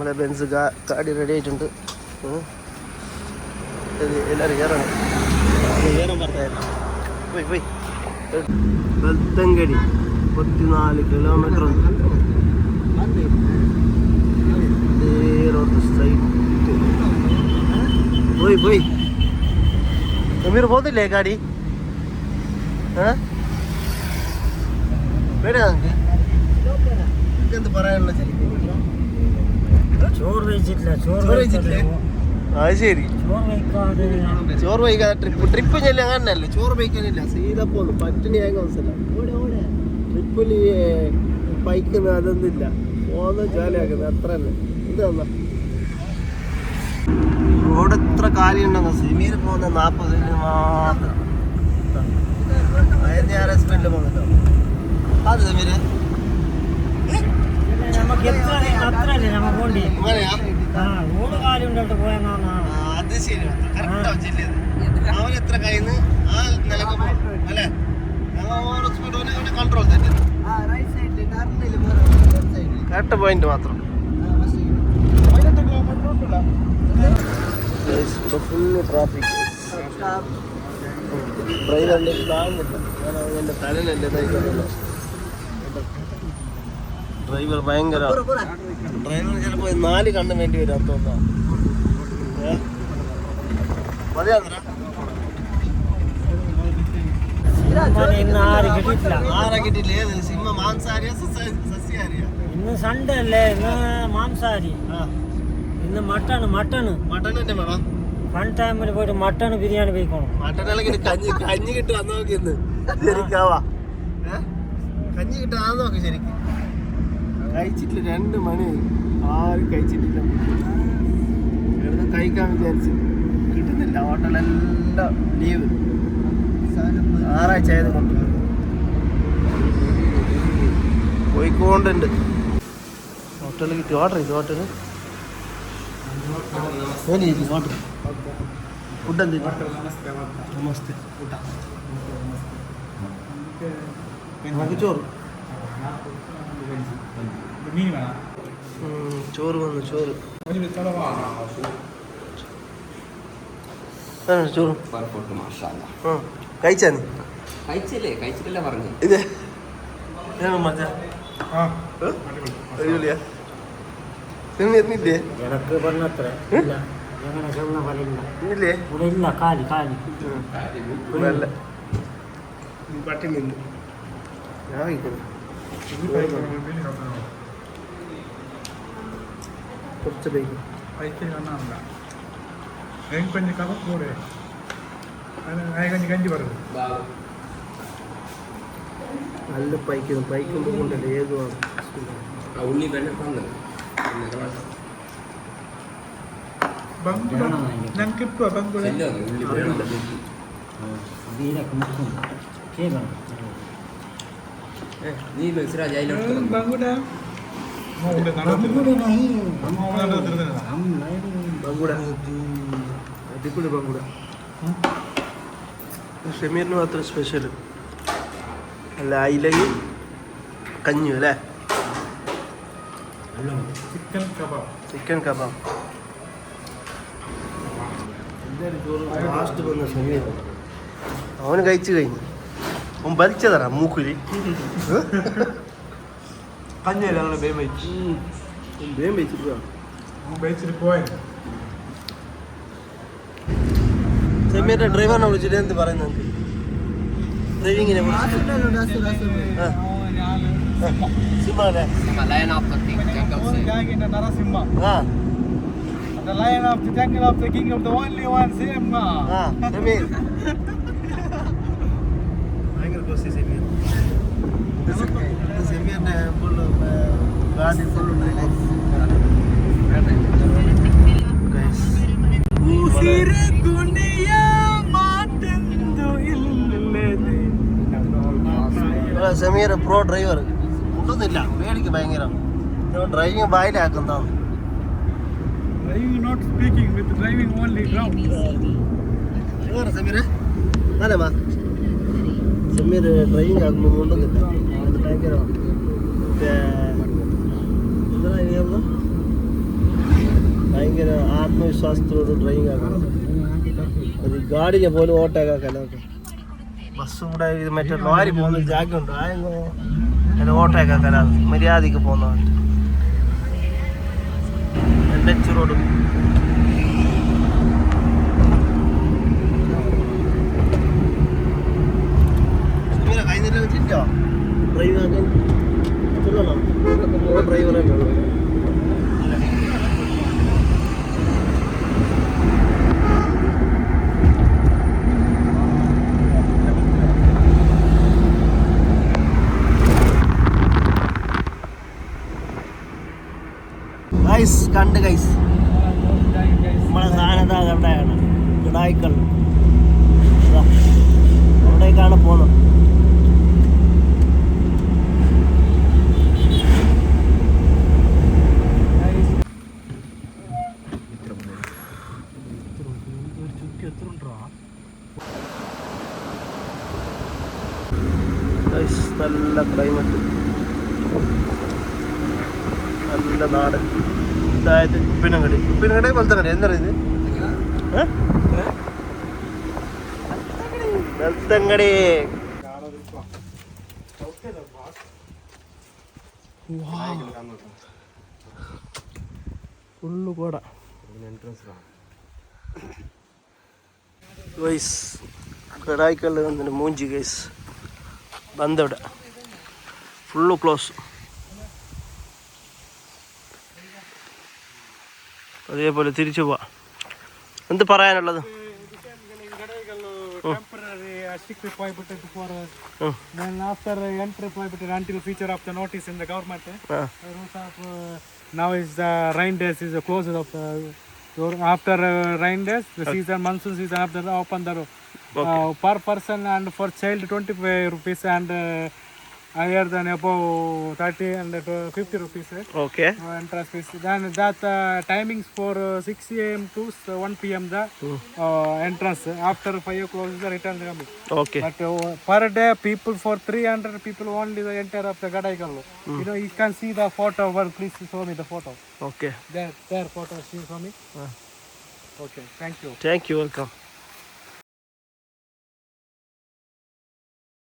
നമ്മളെ ബെൻസ് ഗാഡി റെഡി ആയിട്ടുണ്ട്. എല്ലാവരും കയറണം, കയറാൻ പറഞ്ഞായിരുന്നു. പോയി പോയി ബെൽത്തങ്കടി 34 കിലോമീറ്റർ റോഡ് സ്ട്രൈറ്റ്. പോയി പോയി സമീർ പോകുന്നില്ലേ ഗാഡി? വേണേ എന്ത് പറയാനുള്ള? ചോറ് കഴിച്ചിട്ടില്ല. അത് ശരി, ചോറ് വൈകാതെ ട്രിപ്പ് ചെല്ലി അങ്ങനല്ലേ? ചോറ് വയ്ക്കാനില്ല, സീത പോന്നു പട്ടിണിയായ മനസ്സില്ല. ട്രിപ്പിൽ ബൈക്കുന്ന അതൊന്നുമില്ല, പോന്ന് ജോലിയാക്കുന്നത് അത്ര തന്നെ. ഇത് തന്ന റോഡ് എത്ര കാര്യമുണ്ടെന്ന്. സിമീർ പോകുന്ന 40 മാത്രം. ഞാൻ സ്പീഡിൽ പോകുന്നുണ്ടോ? അത് സിമീര് അത് ശരി. അവൻ എത്ര കയ്യിന്ന് ആ നിലക്ക് പോകും അല്ലേ? കൺട്രോൾ തെറ്റി കറക്റ്റ് പോയിന്റ് മാത്രം. Full traffic. ഡ്രൈവറിൻ്റെ കാണുന്നില്ല, എൻ്റെ തലയിലല്ലേ തയ്ക്കുന്നില്ല. ഡ്രൈവർ ഭയങ്കര. ഡ്രൈവർ ചിലപ്പോൾ 4 കണ്ണ് വേണ്ടി വരും. തോന്നാ മതിയാത്ര ആരെ കിട്ടിയില്ല. ഏത് സിംഹ മാംസാരിയ സസ്യാരിയ? ഇന്ന് സൺഡേ അല്ലേ, ഇന്ന് മാംസാരി. ഇന്ന് മട്ടണ് തന്നെ വേണം. ഫൺ ടൈമിൽ പോയിട്ട് മട്ടൺ ബിരിയാണി കഴിക്കണം. മട്ടണെങ്കിൽ കഞ്ഞി കിട്ടുക നോക്കിന്ന് ശരിക്കാവാ. കഞ്ഞി കിട്ടാൻ നോക്കി ശരിക്കും. കഴിച്ചിട്ടില്ല, 2 മണി ആരും കഴിച്ചിട്ടില്ല. ഇവിടുന്ന് കഴിക്കാൻ വിചാരിച്ച് കിട്ടുന്നില്ല. ഹോട്ടലെല്ലാം ലീവ്, ഞായറാഴ്ച ആയതുകൊണ്ട്. പോയിക്കൊണ്ടുണ്ട്. ഹോട്ടലിൽ കിട്ടി. ഓർഡർ ചെയ്തു ഹോട്ടല്. ഓർഡർ ഫുഡ് എന്ത്? നമസ്തേ. നമുക്ക് ചോറ് ചോറ് വന്നു. ചോറ് ചോറ് കഴിച്ചാ? നീ കഴിച്ചിട്ടില്ല പറഞ്ഞു. ഇത് മജാ അടിപൊളിയാ. എത്തില്ലേ? പട്ടി നിന്ന് ഞാൻ കഴിക്കുന്നു. കുറച്ച് ബൈക്കും നല്ല പൈക്കുമ്പോൾ കൊണ്ടല്ലേ ഏതുമാണ്. അടിപൊളി ബംഗൂട. ഷമീറിന് മാത്രം സ്പെഷ്യൽ അല്ല, അയിലയും കഞ്ഞു അല്ലേ? Chicken kebab. ലാസ്റ്റ് വന്ന ഷമീർ അവന് കഴിച്ചു കഴിഞ്ഞു. അവൻ വലിച്ചതറാ മൂക്കുരി. കഞ്ഞല്ല അങ്ങനെ വേം വെച്ചു. വേം വെച്ചിട്ട് ഷമീറിന്റെ ഡ്രൈവറിനെ വിളിച്ചിട്ട് എന്ത് പറയുന്നത്? ഡ്രൈവിങ്ങിനെ The lion of the jungle of the king of the only one Simba. Samir. ഭയങ്കര കോസ്റ്റ് സെമീർ. സെമീറിന്റെ ഫുള്ള് ഗാഡി ഫുള്ള് സമീർ പ്രോ ഡ്രൈവർ. മുട്ടുന്നില്ല, പേടിക്ക് ഭയങ്കര. ഡ്രൈവിങ് ബായിലാക്കുന്നതാണ്. Driving not speaking, with driving only ground. Sameer അല്ലേ? സമീർ ഡ്രൈവിങ് ആക്കുമ്പോൾ മുണ്ടുന്നില്ല, ഭയങ്കരമാണ്. എന്താ വിശ്വാസത്തോട് ഡ്രൈവിംഗ് ആക്കണം. അത് ഗാഡിനെ പോലും ഓട്ടോക്കാക്കല്ല. ബസ്സും കൂടെ ഇത് മറ്റേ ലോറി പോകുന്ന ജാഗുണ്ട്, ആയെങ്കോ അതിന് ഓട്ടോക്കാക്കല്ല. മര്യാദക്ക് പോകുന്നതാണ്. NH റോഡ് കഴിഞ്ഞിട്ട് വെച്ചിട്ടോ ഡ്രൈവ് ആക്കാൻ ഡ്രൈവറൊക്കെ ഉള്ളു. ഗൈസ് കണ്ട് ഗൈസ് നമ്മളെ സാധനത അവിടെയാണ് കിടായിക്കൾ അവിടേക്കാണ് പോകുന്നത്. നല്ല ക്ലൈമറ്റ്, നല്ല നാട്. അതായത് ഉപ്പിനങ്ങടി പോലത്തെ കടി എന്താ ഇത്? ബെൽത്തങ്ങടി. ഫുള്ള് കോട. ഗൈസ് കടായിക്കല്ല് വന്നിട്ട് മൂഞ്ചി ഗൈസ് ബന്ധവിടെ ഫുള്ള് ക്ലോസ്. അതേപോലെ തിരിച്ചു പോവാ. എന്ത് പറയാനുള്ളത്? Temporary strict prohibited for then after entry prohibited until feature of the notice in the government. Rules of now is the rain days is the closure of after rain days the season monsoon season after open the per person and for child 25 rupees and higher than above 30 and 50 rupees. Okay. Entrance fees. Then that timings for 6 a.m. to 1 p.m. the entrance. After 5 o'clock is the return coming. Okay. But per day people for 300 people only the enter of the Gadaikallu. You know you can see the photo. Well, please show me the photo. Okay. There photo. See for me. Okay. Thank you. Thank you. Welcome.